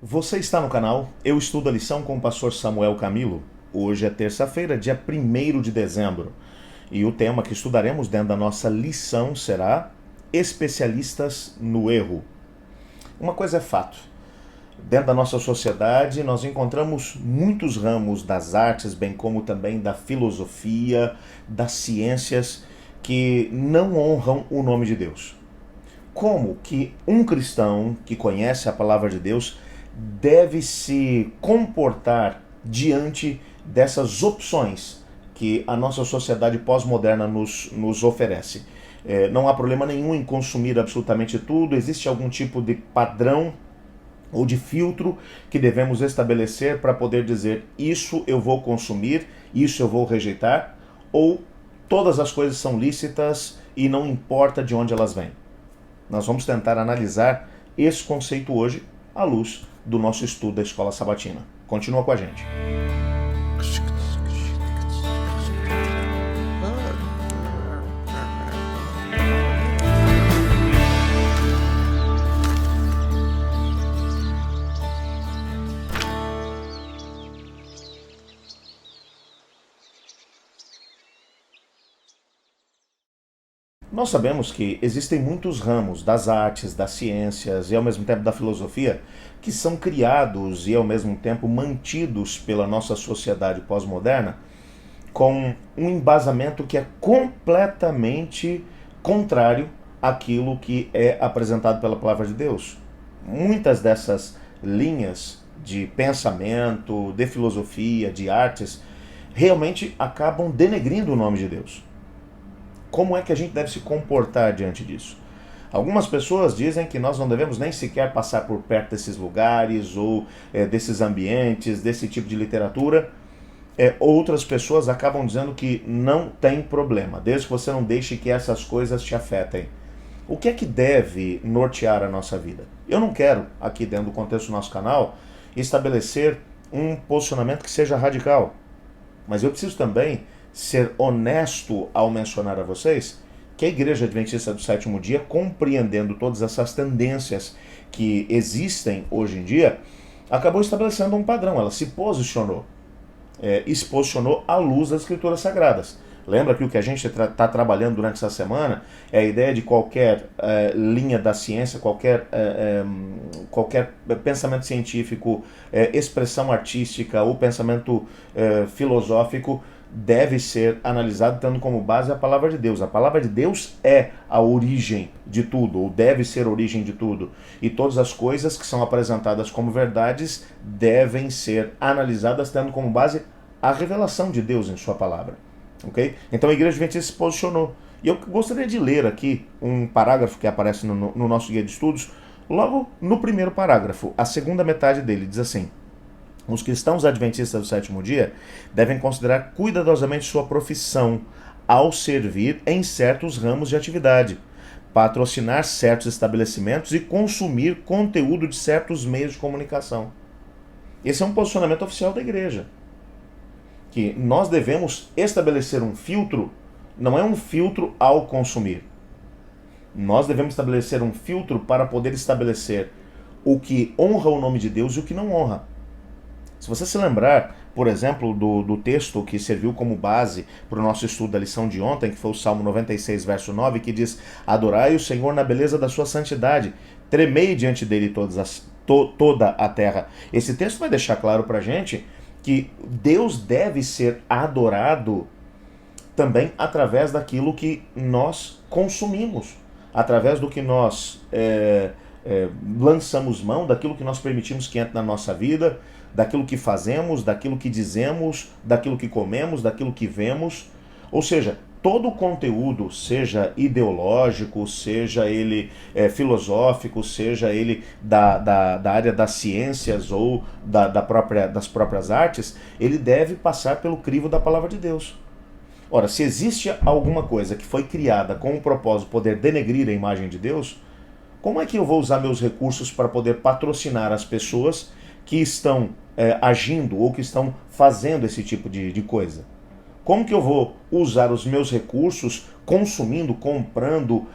Você está no canal Eu Estudo a Lição com o pastor Samuel Camilo. Hoje é terça-feira, dia 1º de dezembro. E o tema que estudaremos dentro da nossa lição será Especialistas no Erro. Uma coisa é fato. Dentro da nossa sociedade, nós encontramos muitos ramos das artes, bem como também da filosofia, das ciências, que não honram o nome de Deus. Como que um cristão que conhece a palavra de Deus deve se comportar diante dessas opções que a nossa sociedade pós-moderna nos oferece? Não há problema nenhum em consumir absolutamente tudo, existe algum tipo de padrão ou de filtro que devemos estabelecer para poder dizer isso eu vou consumir, isso eu vou rejeitar, ou todas as coisas são lícitas e não importa de onde elas vêm. Nós vamos tentar analisar esse conceito hoje à luz do nosso estudo da Escola Sabatina. Continua com a gente. Nós sabemos que existem muitos ramos das artes, das ciências e ao mesmo tempo da filosofia que são criados e ao mesmo tempo mantidos pela nossa sociedade pós-moderna com um embasamento que é completamente contrário àquilo que é apresentado pela palavra de Deus. Muitas dessas linhas de pensamento, de filosofia, de artes, realmente acabam denegrindo o nome de Deus. Como é que a gente deve se comportar diante disso? Algumas pessoas dizem que nós não devemos nem sequer passar por perto desses lugares ou desses ambientes, desse tipo de literatura. Outras pessoas acabam dizendo que não tem problema, desde que você não deixe que essas coisas te afetem. O que é que deve nortear a nossa vida? Eu não quero, aqui dentro do contexto do nosso canal, estabelecer um posicionamento que seja radical. Mas eu preciso também ser honesto ao mencionar a vocês que a Igreja Adventista do Sétimo Dia, compreendendo todas essas tendências que existem hoje em dia, acabou estabelecendo um padrão. Ela se posicionou à luz das Escrituras Sagradas. Lembra que o que a gente está trabalhando durante essa semana é a ideia de qualquer linha da ciência, qualquer pensamento científico, expressão artística ou pensamento filosófico deve ser analisado tendo como base a palavra de Deus. A palavra de Deus é a origem de tudo, ou deve ser a origem de tudo. E todas as coisas que são apresentadas como verdades devem ser analisadas tendo como base a revelação de Deus em sua palavra. Okay? Então a Igreja Adventista se posicionou. E eu gostaria de ler aqui um parágrafo que aparece no nosso guia de estudos, logo no primeiro parágrafo, a segunda metade dele, diz assim: os cristãos adventistas do sétimo dia devem considerar cuidadosamente sua profissão ao servir em certos ramos de atividade, patrocinar certos estabelecimentos e consumir conteúdo de certos meios de comunicação. Esse é um posicionamento oficial da igreja. Que nós devemos estabelecer um filtro, não é um filtro ao consumir. Nós devemos estabelecer um filtro para poder estabelecer o que honra o nome de Deus e o que não honra. Se você se lembrar, por exemplo, do texto que serviu como base para o nosso estudo da lição de ontem, que foi o Salmo 96, verso 9, que diz: adorai o Senhor na beleza da sua santidade, tremei diante dele toda a terra. Esse texto vai deixar claro para a gente que Deus deve ser adorado também através daquilo que nós consumimos, através do que nós lançamos mão, daquilo que nós permitimos que entre na nossa vida, daquilo que fazemos, daquilo que dizemos, daquilo que comemos, daquilo que vemos. Ou seja, todo o conteúdo, seja ideológico, seja ele filosófico, seja ele da área das ciências ou das próprias artes, ele deve passar pelo crivo da palavra de Deus. Ora, se existe alguma coisa que foi criada com o propósito de poder denegrir a imagem de Deus, como é que eu vou usar meus recursos para poder patrocinar as pessoas que estão agindo ou que estão fazendo esse tipo de coisa? Como que eu vou usar os meus recursos consumindo, comprando,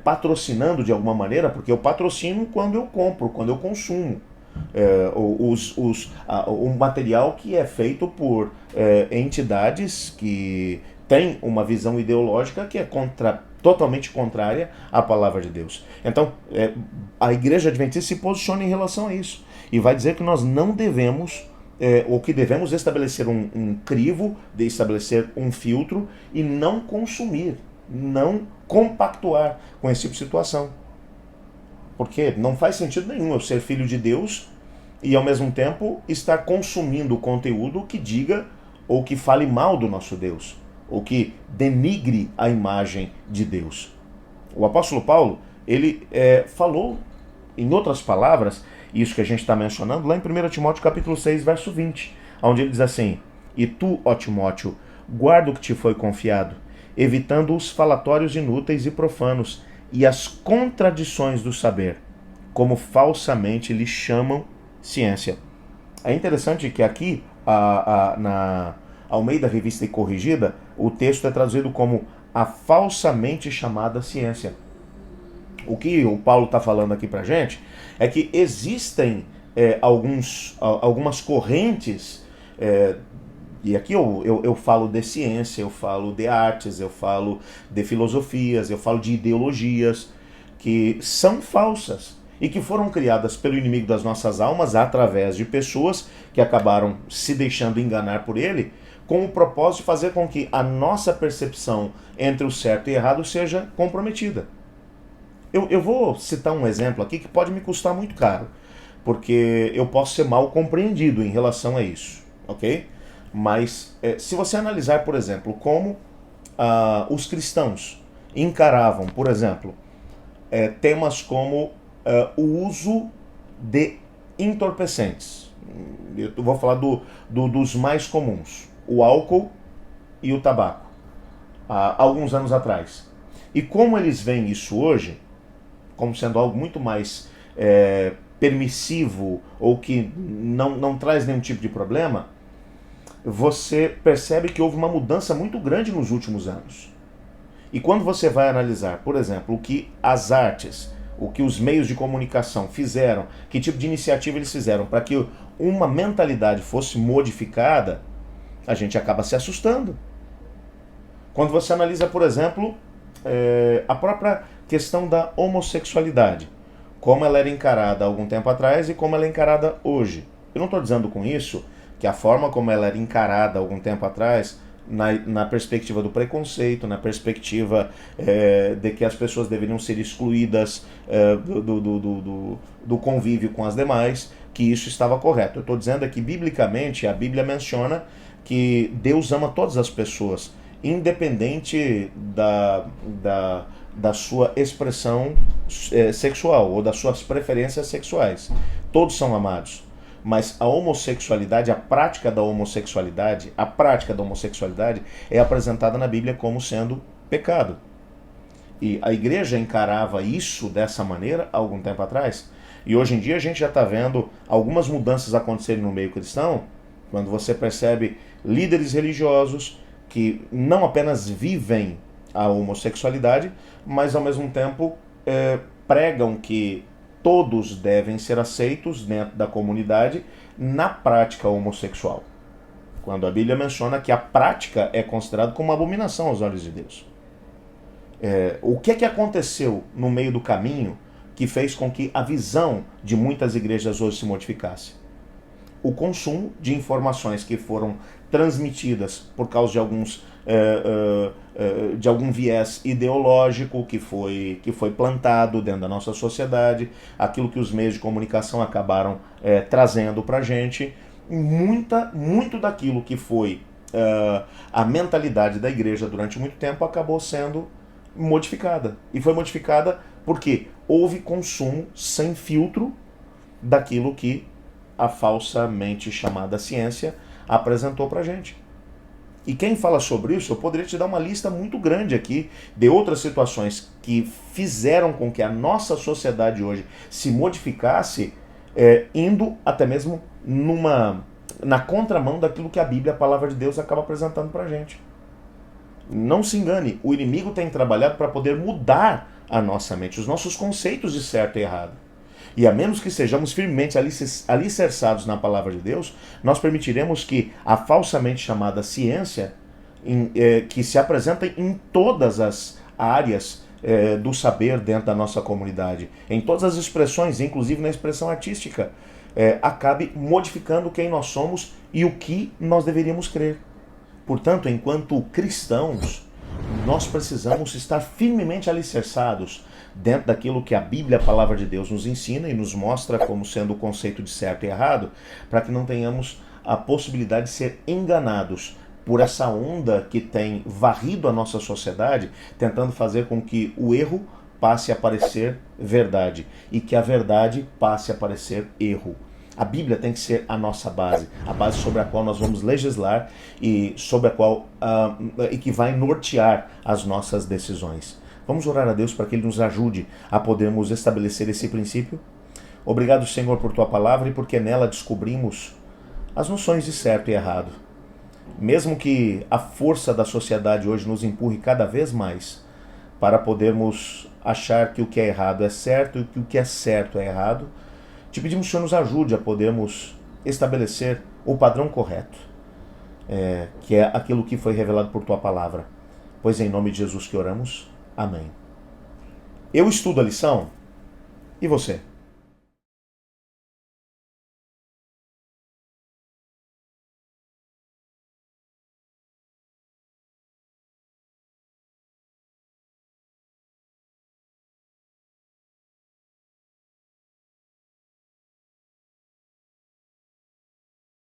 patrocinando de alguma maneira? Porque eu patrocino quando eu compro, quando eu consumo. o material que é feito por entidades que têm uma visão ideológica que é totalmente contrária à palavra de Deus. Então, a Igreja Adventista se posiciona em relação a isso e vai dizer que nós não devemos, ou que devemos estabelecer um crivo, de estabelecer um filtro e não consumir, não compactuar com esse tipo de situação. Porque não faz sentido nenhum eu ser filho de Deus e ao mesmo tempo estar consumindo conteúdo que diga ou que fale mal do nosso Deus, ou que denigre a imagem de Deus. O apóstolo Paulo, ele falou, em outras palavras, isso que a gente está mencionando, lá em 1 Timóteo capítulo 6, verso 20, onde ele diz assim: E tu, ó Timóteo, guarda o que te foi confiado, evitando os falatórios inúteis e profanos, e as contradições do saber, como falsamente lhe chamam ciência. É interessante que aqui, na Almeida Revista e Corrigida, o texto é traduzido como a falsamente chamada ciência. O que o Paulo está falando aqui pra gente é que existem algumas correntes, e aqui eu falo de ciência, eu falo de artes, eu falo de filosofias, eu falo de ideologias que são falsas e que foram criadas pelo inimigo das nossas almas através de pessoas que acabaram se deixando enganar por ele, com o propósito de fazer com que a nossa percepção entre o certo e errado seja comprometida. Eu vou citar um exemplo aqui que pode me custar muito caro, porque eu posso ser mal compreendido em relação a isso, ok? Mas se você analisar, por exemplo, como os cristãos encaravam, por exemplo, temas como o uso de entorpecentes. Eu vou falar dos mais comuns, o álcool e o tabaco, há alguns anos atrás. E como eles veem isso hoje, como sendo algo muito mais permissivo ou que não traz nenhum tipo de problema, você percebe que houve uma mudança muito grande nos últimos anos. E quando você vai analisar, por exemplo, o que as artes, o que os meios de comunicação fizeram, que tipo de iniciativa eles fizeram para que uma mentalidade fosse modificada, a gente acaba se assustando. Quando você analisa, por exemplo, a própria questão da homossexualidade, como ela era encarada há algum tempo atrás e como ela é encarada hoje. Eu não estou dizendo com isso que a forma como ela era encarada há algum tempo atrás, na perspectiva do preconceito, na perspectiva de que as pessoas deveriam ser excluídas do convívio com as demais, que isso estava correto. Eu estou dizendo que, biblicamente, a Bíblia menciona que Deus ama todas as pessoas, independente da sua expressão sexual ou das suas preferências sexuais. Todos são amados. Mas a homossexualidade, a prática da homossexualidade é apresentada na Bíblia como sendo pecado. E a igreja encarava isso dessa maneira há algum tempo atrás. E hoje em dia a gente já está vendo algumas mudanças acontecerem no meio cristão, quando você percebe líderes religiosos que não apenas vivem a homossexualidade, mas ao mesmo tempo pregam que todos devem ser aceitos dentro da comunidade na prática homossexual. Quando a Bíblia menciona que a prática é considerada como uma abominação aos olhos de Deus. O que aconteceu no meio do caminho que fez com que a visão de muitas igrejas hoje se modificasse? O consumo de informações que foram transmitidas por causa de algum viés ideológico que foi plantado dentro da nossa sociedade, aquilo que os meios de comunicação acabaram trazendo para a gente, muito daquilo que foi a mentalidade da igreja durante muito tempo acabou sendo modificada. E foi modificada porque houve consumo sem filtro daquilo que a falsamente chamada ciência apresentou pra gente. E quem fala sobre isso, eu poderia te dar uma lista muito grande aqui de outras situações que fizeram com que a nossa sociedade hoje se modificasse, indo até mesmo na contramão daquilo que a Bíblia, a palavra de Deus, acaba apresentando pra gente. Não se engane, o inimigo tem trabalhado para poder mudar a nossa mente, os nossos conceitos de certo e errado. E a menos que sejamos firmemente alicerçados na palavra de Deus, nós permitiremos que a falsamente chamada ciência, que se apresenta em todas as áreas do saber dentro da nossa comunidade, em todas as expressões, inclusive na expressão artística, acabe modificando quem nós somos e o que nós deveríamos crer. Portanto, enquanto cristãos, nós precisamos estar firmemente alicerçados dentro daquilo que a Bíblia, a palavra de Deus, nos ensina e nos mostra como sendo o conceito de certo e errado, para que não tenhamos a possibilidade de ser enganados por essa onda que tem varrido a nossa sociedade, tentando fazer com que o erro passe a parecer verdade e que a verdade passe a parecer erro. A Bíblia tem que ser a nossa base, a base sobre a qual nós vamos legislar e sobre a qual e que vai nortear as nossas decisões. Vamos orar a Deus para que Ele nos ajude a podermos estabelecer esse princípio. Obrigado, Senhor, por Tua palavra e porque nela descobrimos as noções de certo e errado. Mesmo que a força da sociedade hoje nos empurre cada vez mais para podermos achar que o que é errado é certo e que o que é certo é errado, te pedimos que o Senhor nos ajude a podermos estabelecer o padrão correto, que é aquilo que foi revelado por Tua palavra. Pois é em nome de Jesus que oramos. Amém. Eu estudo a lição e você?